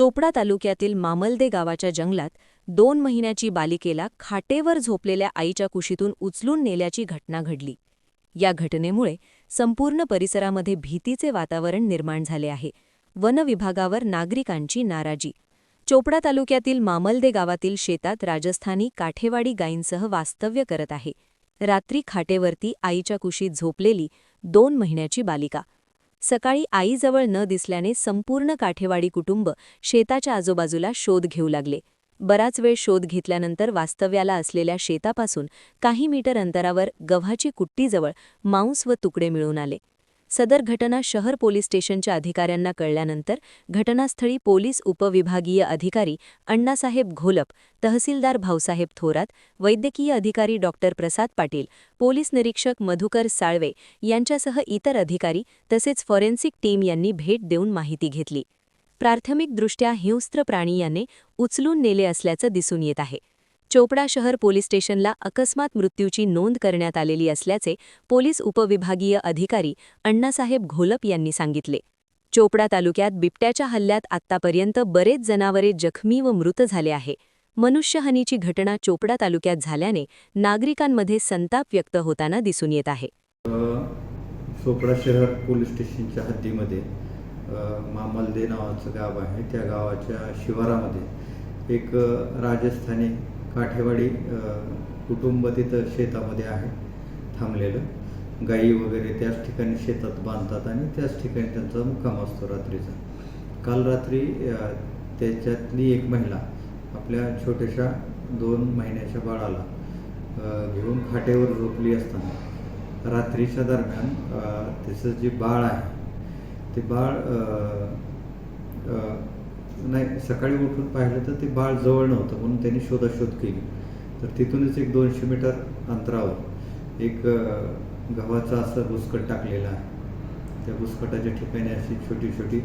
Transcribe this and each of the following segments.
चोपडा तालुक्यातील मामलदे गावाच्या जंगलात 2 महिन्याची बालिकेला खाटेवर झोपलेल्या आईच्या कुशीतून उचलून नेल्याची घटना घडली. या घटनेमुळे संपूर्ण परिसरामध्ये भीतीचे वातावरण निर्माण झाले आहे. वन विभागावर नागरिकांची नाराजी. चोपडा तालुक्यातील मामलदे गावातील शेतात राजस्थानी काठेवाडी गायींसह वास्तव्य करत आहे. रात्री खाटेवरती आईच्या कुशीत झोपलेली 2 महिन्याची बालिका. सकाळी आईजवळ न दिसल्याने संपूर्ण काठेवाडी कुटुंब शेताच्या आजूबाजूला शोध घेऊ लागले. बराच वेळ शोध घेतल्यानंतर वास्तव्याला असलेल्या शेतापासून काही मीटर अंतरावर गव्हाची कुट्टीजवळ मांस व तुकडे मिळून आले. सदर घटना शहर पोलीस स्टेशनच्या अधिकाऱ्यांना कळल्यानंतर घटनास्थळी पोलीस उपविभागीय अधिकारी अण्णासाहेब घोलप, तहसीलदार भाऊसाहेब थोरात, वैद्यकीय अधिकारी डॉक्टर प्रसाद पाटील, पोलीस निरीक्षक मधुकर साळवे यांच्यासह इतर अधिकारी तसेच फॉरेन्सिक टीम यांनी भेट देऊन माहिती घेतली. प्राथमिकदृष्ट्या हिंस्त्र प्राणी याने उचलून नेले असल्याचं दिसून येत आहे. चोपडा शहर पोलीस स्टेशनला अकस्मात मृत्यूची नोंद करण्यात आलेली असल्याचे पोलीस उपविभागीय अधिकारी अण्णासाहेब घोलप यांनी सांगितले. चोपडा तालुक्यात बिबट्याच्या हल्ल्यात आत्तापर्यंत बरेच जनावरे जखमी व मृत झाले आहे. मनुष्यहानीची घटना चोपडा तालुक्यात झाल्याने नागरिकांमध्ये संताप व्यक्त होताना दिसून येत आहे. चोपडा शहर पोलीस स्टेशनच्या हद्दीमध्ये मामलदे नावाचं गाव आहे. त्या गावाच्या शिवारामध्ये एक राजस्थानी काठेवाडी कुटुंब तिथं शेतामध्ये आहे थांबलेलं. गाई वगैरे त्याच ठिकाणी शेतात बांधतात आणि त्याच ठिकाणी त्यांचा मुक्काम असतो रात्रीचा. काल रात्री त्याच्यातली एक महिला आपल्या छोट्याशा 2 महिन्याच्या बाळाला घेऊन खाटेवर झोपली असताना रात्रीच्या दरम्यान त्याचं जे बाळ आहे ते बाळ नाही, सकाळी उठून पाहिलं तर ते बाळ जवळ नव्हतं म्हणून त्यांनी शोधाशोध केली. तर तिथूनच एक 200 मीटर अंतरावर एक गव्हाचा असं भुसकट टाकलेला आहे. त्या भुसकटाच्या ठिकाणी अशी छोटी छोटी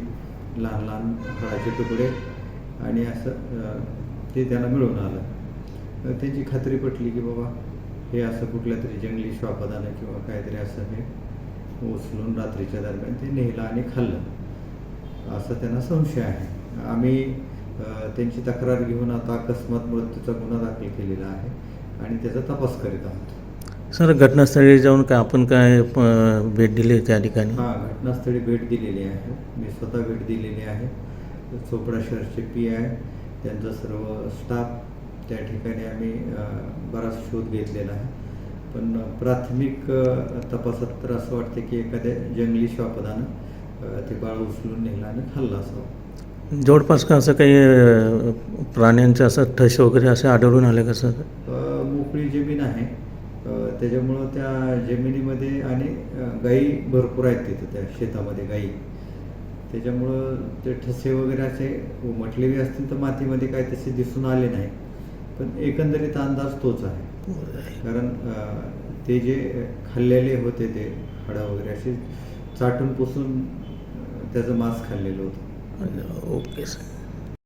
लहान लहान फळाचे तुकडे आणि असं ते त्यांना मिळून आलं. तर त्यांची खात्री पटली की बाबा हे असं कुठल्या तरी जंगली श्वापदानं किंवा काहीतरी असं हे उचलून रात्रीच्या दरम्यान ते नेलं आणि खाल्लं असं त्यांना संशय आहे. आम्ही त्यांची तक्रार घेऊन आता अकस्मात मृत्यूचा गुन्हा दाखल केलेला आहे आणि त्याचा तपास करीत आहोत. सर, घटनास्थळी जाऊन आपण काय भेट दिली त्या ठिकाणी? हां, घटनास्थळी भेट दिलेली आहे. मी स्वतः भेट दिलेली आहे. चोपडा शहरचे PI त्यांचा सर्व स्टाफ त्या ठिकाणी आम्ही बराच शोध घेतलेला आहे. पण प्राथमिक तपासात तर असं वाटतं की एखाद्या जंगली श्वापदानं ते बाळ उचलून नेलं आणि खाल्लं असावं. जवळपास का असं काही प्राण्यांचं असं ठस वगैरे असं आढळून आलं का सर? मोकळी जमीन आहे त्याच्यामुळं त्या जमिनीमध्ये आणि गायी भरपूर आहेत तिथं त्या शेतामध्ये गायी. त्याच्यामुळं ते ठसे वगैरे असे उमटलेले असतील तर मातीमध्ये काय तसे दिसून आले नाही. पण एकंदरीत अंदाज तोच आहे. कारण ते जे खाल्लेले होते ते हाडं वगैरे असे चाटून पुसून त्याचं मांस खाल्लेलं होतं. Okay sir.